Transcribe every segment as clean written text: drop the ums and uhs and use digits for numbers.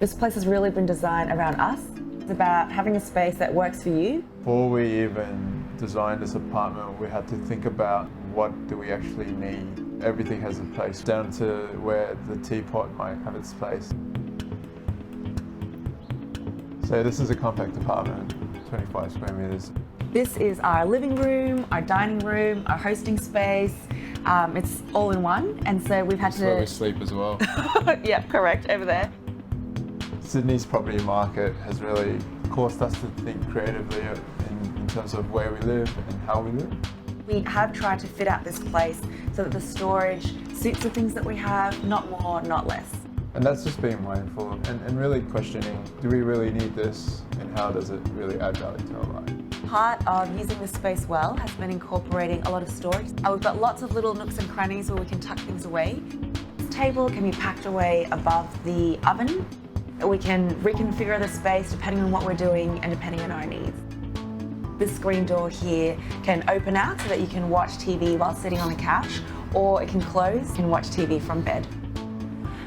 This place has really been designed around us. It's about having a space that works for you. Before we even designed this apartment, we had to think about what do we actually need. Everything has a place, down to where the teapot might have its place. So this is a compact apartment, 25 square meters. This is our living room, our dining room, our hosting space. It's all in one, and so we've had That's where we sleep as well. Yeah, correct, over there. Sydney's property market has really caused us to think creatively in terms of where we live and how we live. We have tried to fit out this place so that the storage suits the things that we have, not more, not less. And that's just being mindful and really questioning, do we really need this and how does it really add value to our life? Part of using this space well has been incorporating a lot of storage. We've got lots of little nooks and crannies where we can tuck things away. This table can be packed away above the oven. We can reconfigure the space depending on what we're doing and depending on our needs. This screen door here can open out so that you can watch TV while sitting on a couch, or it can close and watch TV from bed.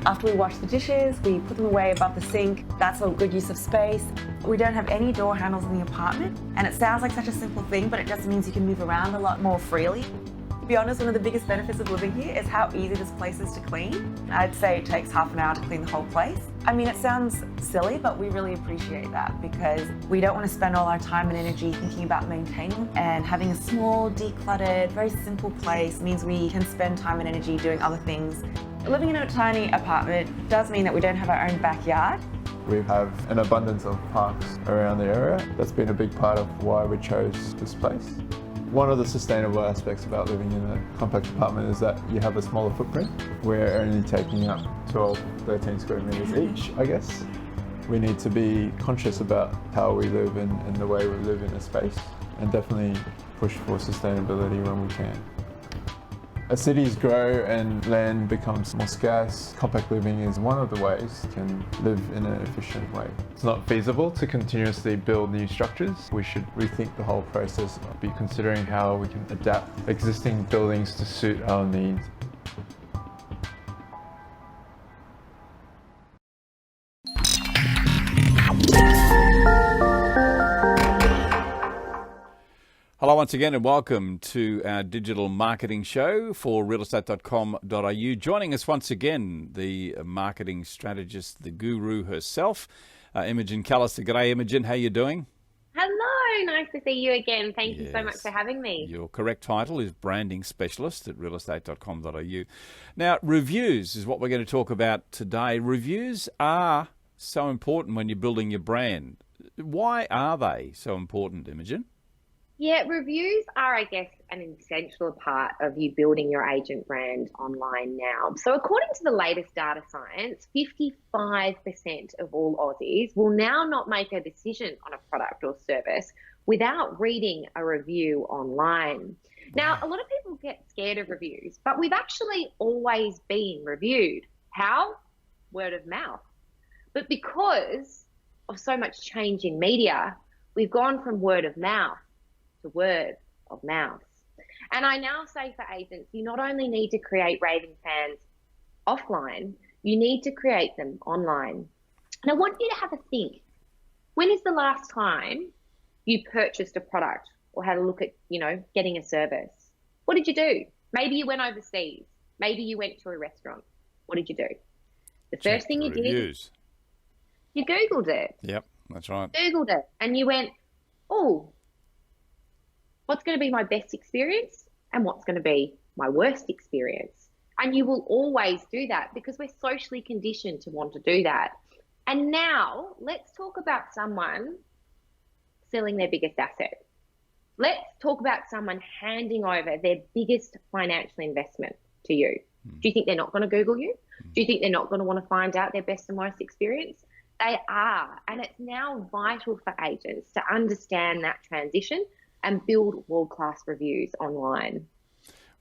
After we wash the dishes, we put them away above the sink. That's a good use of space. We don't have any door handles in the apartment, and it sounds like such a simple thing, but it just means you can move around a lot more freely. To be honest, one of the biggest benefits of living here is how easy this place is to clean. I'd say it takes half an hour to clean the whole place. I mean, it sounds silly, but we really appreciate that because we don't want to spend all our time and energy thinking about maintaining, and having a small, decluttered, very simple place means we can spend time and energy doing other things. Living in a tiny apartment does mean that we don't have our own backyard. We have an abundance of parks around the area. That's been a big part of why we chose this place. One of the sustainable aspects about living in a compact apartment is that you have a smaller footprint. We're only taking up 12, 13 square meters each, I guess. We need to be conscious about how we live and the way we live in a space, and definitely push for sustainability when we can. As cities grow and land becomes more scarce, compact living is one of the ways you can live in an efficient way. It's not feasible to continuously build new structures. We should rethink the whole process, be considering how we can adapt existing buildings to suit our needs. Hello once again and welcome to our digital marketing show for realestate.com.au. Joining us once again, the marketing strategist, the guru herself, Imogen Callister. G'day Imogen, how are you doing? Hello, nice to see you again. Thank you so much for having me. Your correct title is branding specialist at realestate.com.au. Now, reviews is what we're going to talk about today. Reviews are so important when you're building your brand. Why are they so important, Imogen? Yeah, reviews are, I guess, an essential part of you building your agent brand online now. So according to the latest data science, 55% of all Aussies will now not make a decision on a product or service without reading a review online. Now, a lot of people get scared of reviews, but we've actually always been reviewed. How? Word of mouth. But because of so much change in media, we've gone from word of mouth to word of mouth. And I now say for agents, you not only need to create raving fans offline, you need to create them online. And I want you to have a think. When is the last time you purchased a product or had a look at, getting a service? What did you do? Maybe you went overseas. Maybe you went to a restaurant. What did you do? The first thing you did, you Googled it. Yep, that's right. Googled it and you went, oh, what's going to be my best experience and what's going to be my worst experience? And you will always do that because we're socially conditioned to want to do that. And now let's talk about someone selling their biggest asset. Let's talk about someone handing over their biggest financial investment to you. Do you think they're not going to Google you? Do you think they're not going to want to find out their best and worst experience? They are. And it's now vital for agents to understand that transition and build world-class reviews online.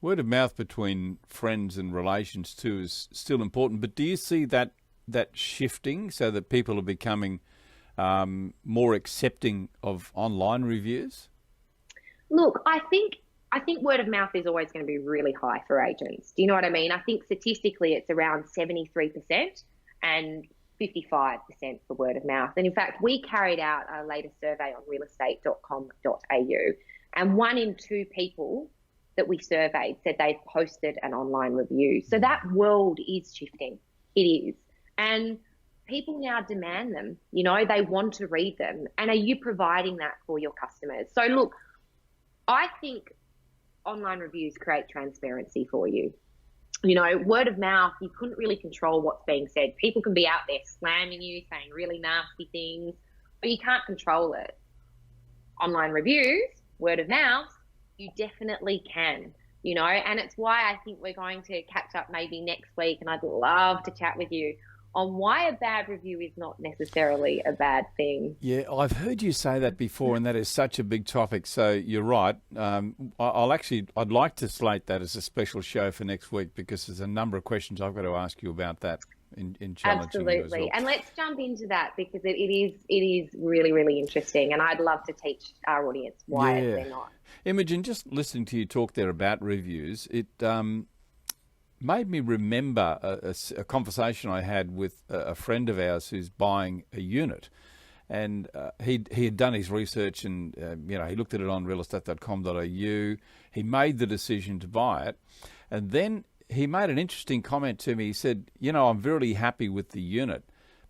Word of mouth between friends and relations too is still important, but do you see that shifting so that people are becoming more accepting of online reviews? Look, I think word of mouth is always going to be really high for agents. Do you know what I mean? I think statistically it's around 73%, and 55% for word of mouth. And in fact, we carried out our latest survey on realestate.com.au, and 1 in 2 people that we surveyed said they've posted an online review. So that world is shifting. It is. And people now demand them. You know, they want to read them. And are you providing that for your customers? So look, I think online reviews create transparency for you. You know, word of mouth, you couldn't really control what's being said. People can be out there slamming you, saying really nasty things, but you can't control it. Online reviews, word of mouth, you definitely can, you know, and it's why I think we're going to catch up maybe next week, and I'd love to chat with you on why a bad review is not necessarily a bad thing. Yeah, I've heard you say that before, and that is such a big topic. So you're right. I'd like to slate that as a special show for next week, because there's a number of questions I've got to ask you about that in challenging you as well. And let's jump into that, because it is really, really interesting, and I'd love to teach our audience why they're not. Imogen, just listening to you talk there about reviews, it made me remember a conversation I had with a friend of ours who's buying a unit, and he had done his research, and he looked at it on realestate.com.au. He made the decision to buy it, and then he made an interesting comment to me. He said, I'm very happy with the unit,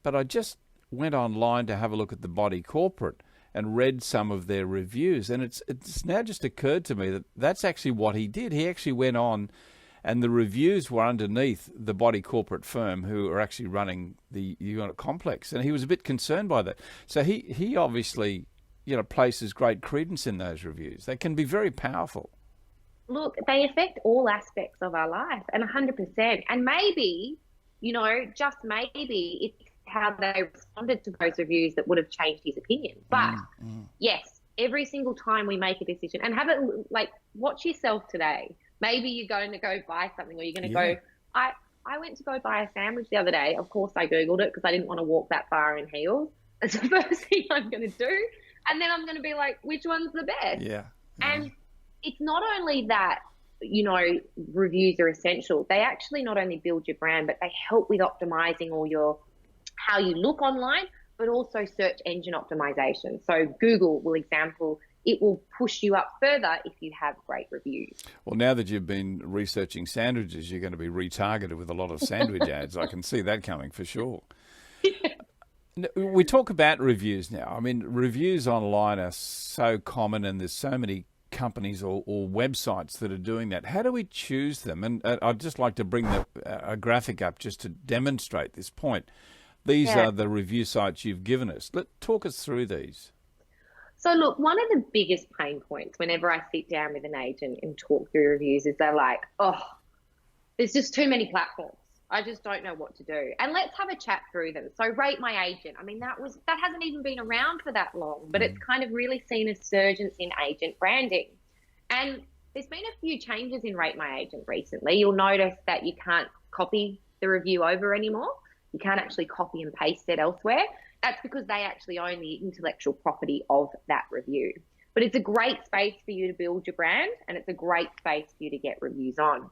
but I just went online to have a look at the body corporate and read some of their reviews, and it's now just occurred to me that that's actually what he did. He actually went on, and the reviews were underneath the body corporate firm who are actually running the unit complex. And he was a bit concerned by that. So he obviously, places great credence in those reviews. They can be very powerful. Look, they affect all aspects of our life, and 100%. And maybe, just maybe it's how they responded to those reviews that would have changed his opinion. But yes, every single time we make a decision, and have it watch yourself today. Maybe you're going to go buy something, or you're going to go, I went to go buy a sandwich the other day. Of course, I Googled it because I didn't want to walk that far in heels. That's the first thing I'm going to do. And then I'm going to be like, which one's the best? Yeah. And it's not only that, reviews are essential. They actually not only build your brand, but they help with optimizing how you look online, but also search engine optimization. So Google it will push you up further if you have great reviews. Well, now that you've been researching sandwiches, you're going to be retargeted with a lot of sandwich ads. I can see that coming for sure. We talk about reviews now. I mean, reviews online are so common, and there's so many companies or websites that are doing that. How do we choose them? And I'd just like to bring a graphic up just to demonstrate this point. These are the review sites you've given us. Talk us through these. So look, one of the biggest pain points whenever I sit down with an agent and talk through reviews is they're like, there's just too many platforms. I just don't know what to do. And let's have a chat through them. So Rate My Agent. I mean, that hasn't even been around for that long, but it's kind of really seen a surge in agent branding. And there's been a few changes in Rate My Agent recently. You'll notice that you can't copy the review over anymore. You can't actually copy and paste it elsewhere. That's because they actually own the intellectual property of that review. But it's a great space for you to build your brand, and it's a great space for you to get reviews on.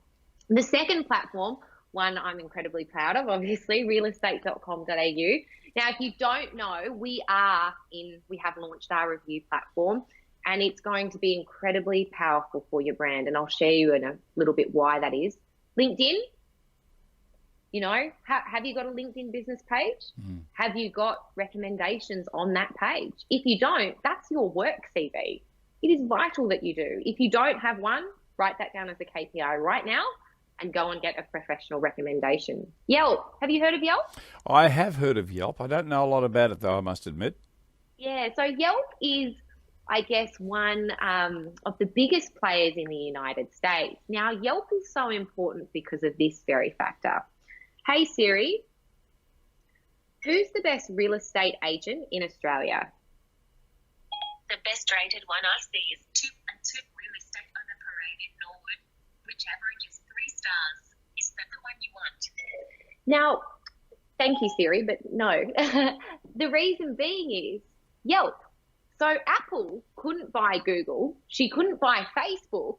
The second platform, one I'm incredibly proud of, obviously, realestate.com.au. Now, if you don't know, we have launched our review platform, and it's going to be incredibly powerful for your brand. And I'll share you in a little bit why that is. LinkedIn. Have you got a LinkedIn business page? Have you got recommendations on that page? If you don't, that's your work CV. It is vital that you do. If you don't have one, write that down as a KPI right now and go and get a professional recommendation. Yelp. Have you heard of Yelp? I have heard of Yelp. I don't know a lot about it, though, I must admit. Yeah, so Yelp is, I guess, one of the biggest players in the United States. Now, Yelp is so important because of this very factor. Hey Siri, who's the best real estate agent in Australia? The best rated one I see is Untitled Real Estate on the Parade in Norwood, which averages 3 stars. Is that the one you want? Now, thank you Siri, but no. The reason being is Yelp. So Apple couldn't buy Google, she couldn't buy Facebook,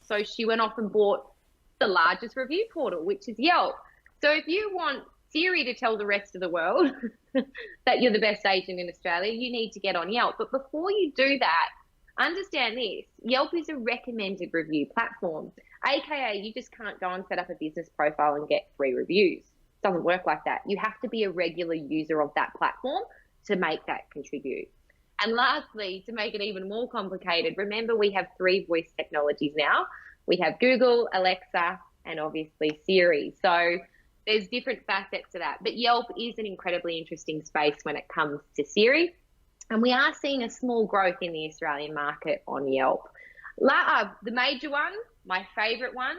so she went off and bought the largest review portal, which is Yelp. So if you want Siri to tell the rest of the world that you're the best agent in Australia, you need to get on Yelp. But before you do that, understand this. Yelp is a recommended review platform, aka you just can't go and set up a business profile and get free reviews. It doesn't work like that. You have to be a regular user of that platform to make that contribute. And lastly, to make it even more complicated, remember we have 3 voice technologies now. We have Google, Alexa, and obviously Siri. So there's different facets to that. But Yelp is an incredibly interesting space when it comes to Siri. And we are seeing a small growth in the Australian market on Yelp. The major one, my favourite one,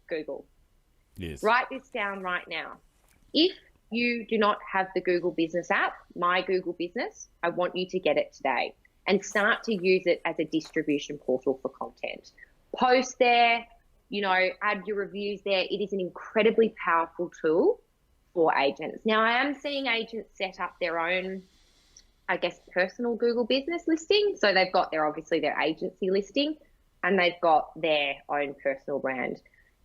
Google. Yes. Write this down right now. If you do not have the Google Business app, My Google Business, I want you to get it today and start to use it as a distribution portal for content. Post there, add your reviews there. It is an incredibly powerful tool for agents. Now, I am seeing agents set up their own, personal Google Business listing. So they've got obviously their agency listing and they've got their own personal brand.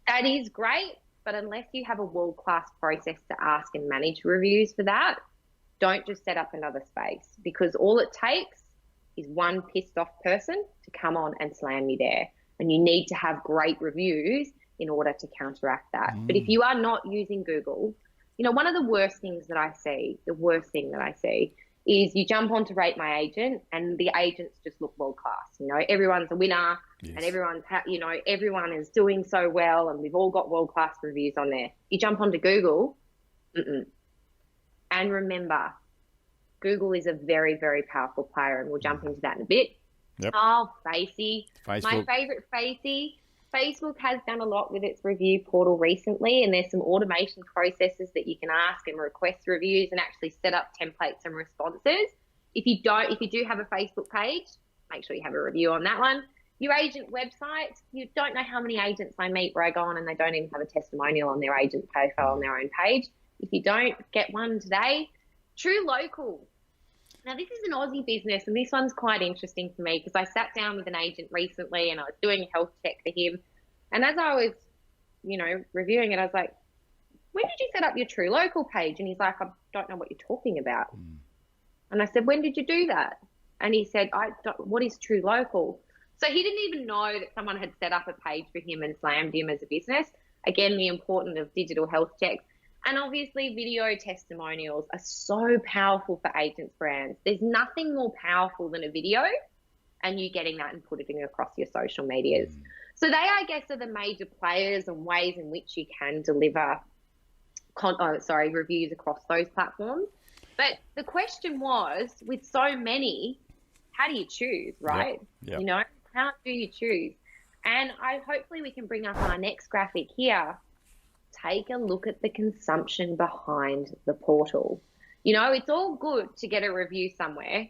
That is great, but unless you have a world-class process to ask and manage reviews for that, don't just set up another space, because all it takes is one pissed off person to come on and slam you there. And you need to have great reviews in order to counteract that. But if you are not using Google, one of the worst thing that I see is you jump on to Rate My Agent and the agents just look world class. Everyone's a winner. Yes. And everyone is doing so well and we've all got world class reviews on there. You jump onto Google, and remember, Google is a very, very powerful player, and we'll jump into that in a bit. Yep. Oh, Facebook. My favourite, Facey. Facebook has done a lot with its review portal recently, and there's some automation processes that you can ask and request reviews and actually set up templates and responses. If you do have a Facebook page, make sure you have a review on that one. Your agent website, you don't know how many agents I meet where I go on and they don't even have a testimonial on their agent profile on their own page. If you don't, get one today. True Local. Now, this is an Aussie business, and this one's quite interesting for me because I sat down with an agent recently and I was doing a health check for him. And as I was, reviewing it, I was like, when did you set up your True Local page? And he's like, I don't know what you're talking about. And I said, when did you do that? And he said, what is True Local? So he didn't even know that someone had set up a page for him and slammed him as a business. Again, the importance of digital health checks. And obviously video testimonials are so powerful for agents' brands. There's nothing more powerful than a video and you getting that and putting it across your social medias. So they, I guess, are the major players and ways in which you can deliver reviews across those platforms. But the question was, with so many, how do you choose, right? Yep. How do you choose? And hopefully we can bring up our next graphic here. Take a look at the consumption behind the portal. It's all good to get a review somewhere,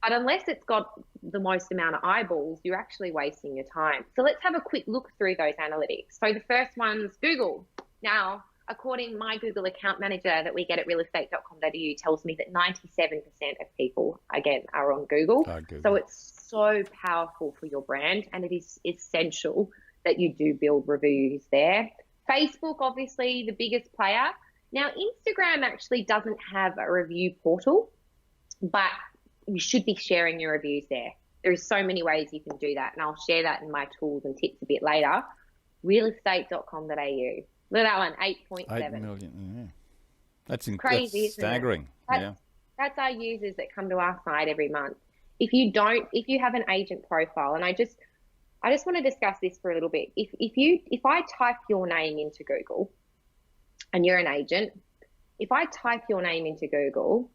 but unless it's got the most amount of eyeballs, you're actually wasting your time. So let's have a quick look through those analytics. So the first one's Google. Now, according to my Google account manager that we get at realestate.com.au tells me that 97% of people, again, are on Google. So it's so powerful for your brand, and it is essential that you do build reviews there. Facebook, obviously, the biggest player. Now, Instagram actually doesn't have a review portal, but you should be sharing your reviews there. There are so many ways you can do that, and I'll share that in my tools and tips a bit later. Realestate.com.au. Look at that one, 8.7. 8 million, yeah. That's crazy, that's staggering. That's our users that come to our site every month. If you have an agent profile, and I just want to discuss this for a little bit. If I type your name into Google and you're an agent, if I type your name into Google,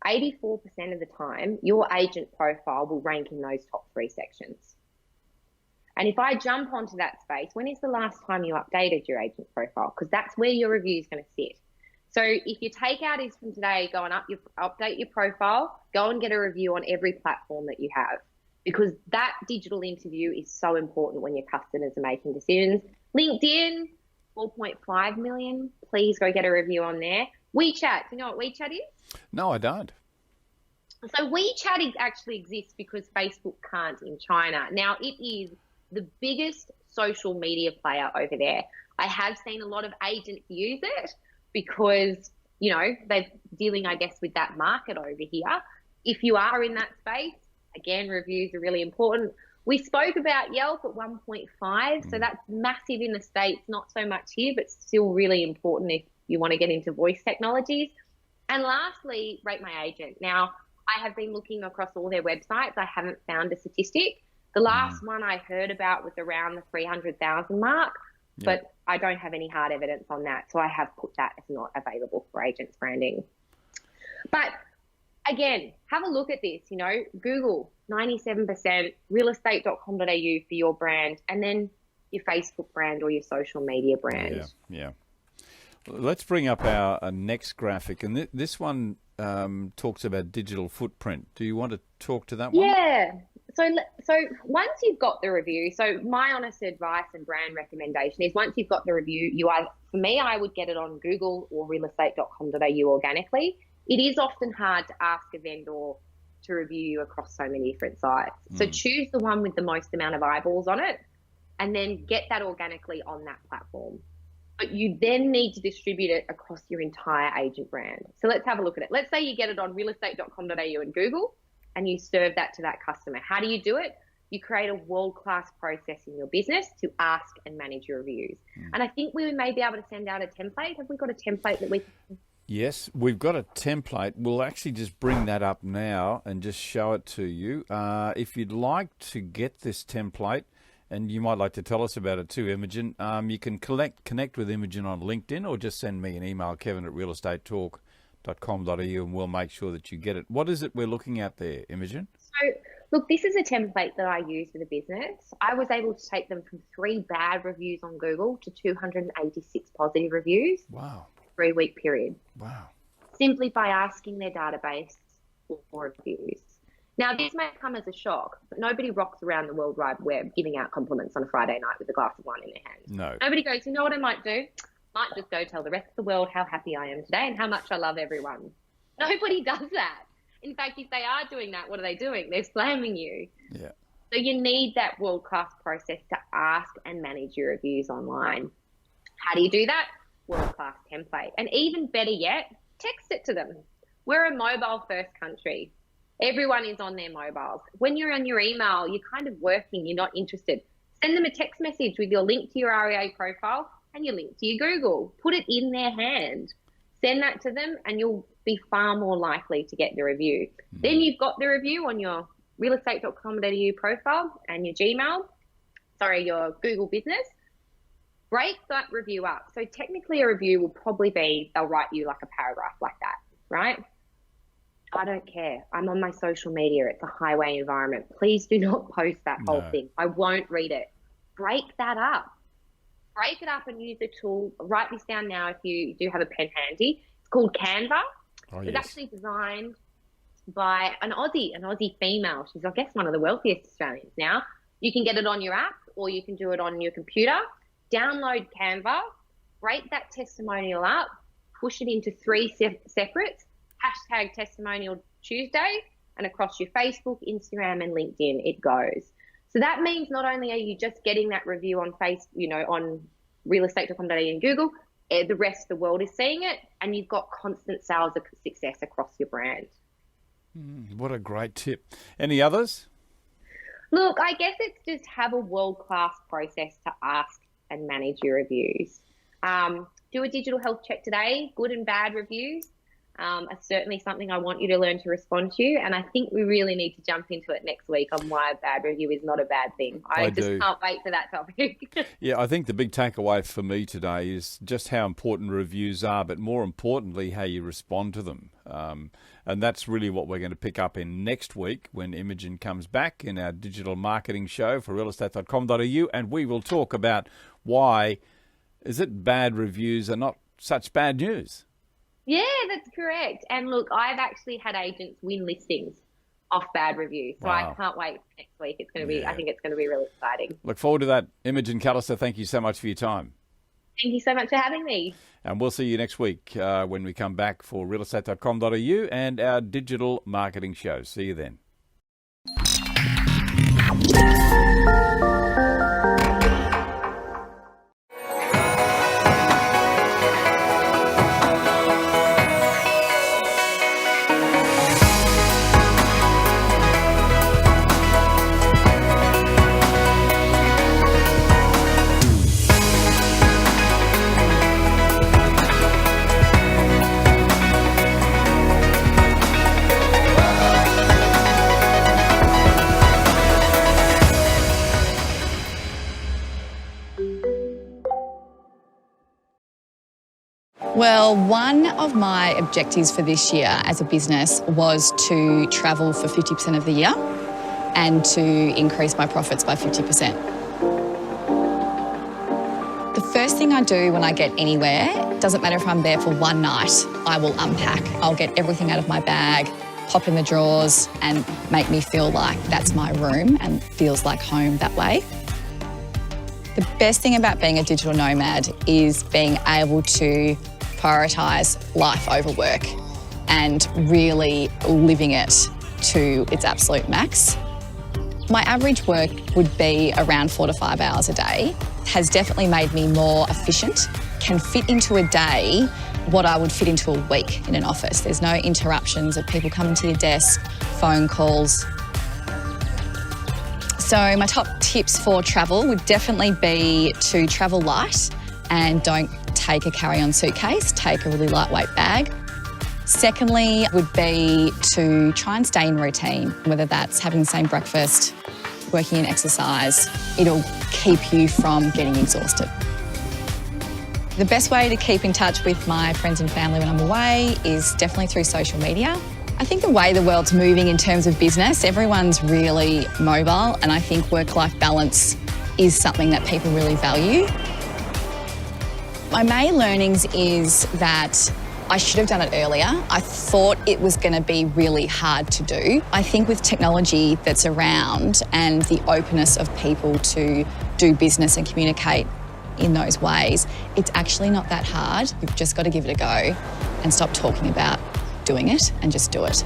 84% of the time, your agent profile will rank in those top 3 sections. And if I jump onto that space, when is the last time you updated your agent profile? Because that's where your review is going to sit. So if your takeout is from today, go and update your profile, go and get a review on every platform that you have, because that digital interview is so important when your customers are making decisions. LinkedIn, 4.5 million. Please go get a review on there. WeChat, do you know what WeChat is? No, I don't. So WeChat actually exists because Facebook can't in China. Now, it is the biggest social media player over there. I have seen a lot of agents use it, because, you know, they're dealing, I guess, with that market over here. If you are in that space, again, reviews are really important. We spoke about Yelp at 1.5, so that's massive in the States, not so much here, but still really important if you want to get into voice technologies. And lastly, Rate My Agent. Now, I have been looking across all their websites. I haven't found a statistic. The last one I heard about was around the 300,000 mark, but I don't have any hard evidence on that. So I have put that as not available for agents branding. But again, have a look at this, you know, Google, 97%, realestate.com.au for your brand, and then your Facebook brand or your social media brand. Yeah. Let's bring up our next graphic, and this one talks about digital footprint. Do you want to talk to that one? Yeah. So once you've got the review, so my honest advice and brand recommendation is once you've got the review, for me, I would get it on Google or realestate.com.au organically. It is often hard to ask a vendor to review you across so many different sites. So choose the one with the most amount of eyeballs on it and then get that organically on that platform. But you then need to distribute it across your entire agent brand. So let's have a look at it. Let's say you get it on realestate.com.au and Google and you serve that to that customer. How do you do it? You create a world-class process in your business to ask and manage your reviews. And I think we may be able to send out a template. Have we got a template that we can... Yes, we've got a template. We'll actually just bring that up now and just show it to you. If you'd like to get this template, and you might like to tell us about it too, Imogen, you can connect with Imogen on LinkedIn or just send me an email, kevin@realestatetalk.com.au, and we'll make sure that you get it. What is it we're looking at there, Imogen? So, look, this is a template that I use for the business. I was able to take them from 3 bad reviews on Google to 286 positive reviews. Wow. 3-week period. Wow. Simply by asking their database for reviews. Now, this may come as a shock, but nobody rocks around the World Wide Web giving out compliments on a Friday night with a glass of wine in their hand. No. Nobody goes, you know what I might do? Might just go tell the rest of the world how happy I am today and how much I love everyone. Nobody does that. In fact, if they are doing that, what are they doing? They're slamming you. Yeah. So you need that world-class process to ask and manage your reviews online. How do you do that? World-class template. And even better yet, text it to them. We're a mobile-first country. Everyone is on their mobiles. When you're on your email, you're kind of working, you're not interested. Send them a text message with your link to your REA profile and your link to your Google. Put it in their hand. Send that to them and you'll be far more likely to get the review. Then you've got the review on your realestate.com.au profile and your your Google business. Break that review up. So technically a review will probably be, they'll write you like a paragraph like that, right? I don't care. I'm on my social media. It's a highway environment. Please do not post that whole thing. I won't read it. Break that up. Break it up and use the tool. Write this down now if you do have a pen handy. It's called Canva. It's actually designed by an Aussie female. She's, I guess, one of the wealthiest Australians now. You can get it on your app or you can do it on your computer. Download Canva, break that testimonial up, push it into 3 separates, hashtag Testimonial Tuesday, and across your Facebook, Instagram, and LinkedIn, it goes. So that means not only are you just getting that review on on realestate.com.au and Google, the rest of the world is seeing it, and you've got constant sales of success across your brand. What a great tip. Any others? Look, I guess it's just have a world-class process to ask and manage your reviews. Do a digital health check today, good and bad reviews. Are certainly something I want you to learn to respond to, and I think we really need to jump into it next week on why a bad review is not a bad thing. I just can't wait for that topic. Yeah, I think the big takeaway for me today is just how important reviews are, but more importantly, how you respond to them. And that's really what we're going to pick up in next week when Imogen comes back in our digital marketing show for realestate.com.au, and we will talk about why is it bad reviews are not such bad news. Yeah, that's correct. And look, I've actually had agents win listings off bad reviews. So I can't wait for next week. It's going to be, I think it's going to be really exciting. Look forward to that. Imogen Callister, thank you so much for your time. Thank you so much for having me. And we'll see you next week when we come back for realestate.com.au and our digital marketing show. See you then. Well, one of my objectives for this year as a business was to travel for 50% of the year and to increase my profits by 50%. The first thing I do when I get anywhere, doesn't matter if I'm there for one night, I will unpack. I'll get everything out of my bag, pop in the drawers and make me feel like that's my room and feels like home that way. The best thing about being a digital nomad is being able to prioritise life over work and really living it to its absolute max. My average work would be around 4 to 5 hours a day. Has definitely made me more efficient, can fit into a day what I would fit into a week in an office. There's no interruptions of people coming to your desk, phone calls. So my top tips for travel would definitely be to travel light and don't take a carry-on suitcase, take a really lightweight bag. Secondly would be to try and stay in routine, whether that's having the same breakfast, working in exercise. It'll keep you from getting exhausted. The best way to keep in touch with my friends and family when I'm away is definitely through social media. I think the way the world's moving in terms of business, everyone's really mobile, and I think work-life balance is something that people really value. My main learnings is that I should have done it earlier. I thought it was going to be really hard to do. I think with technology that's around and the openness of people to do business and communicate in those ways, it's actually not that hard. You've just got to give it a go and stop talking about doing it and just do it.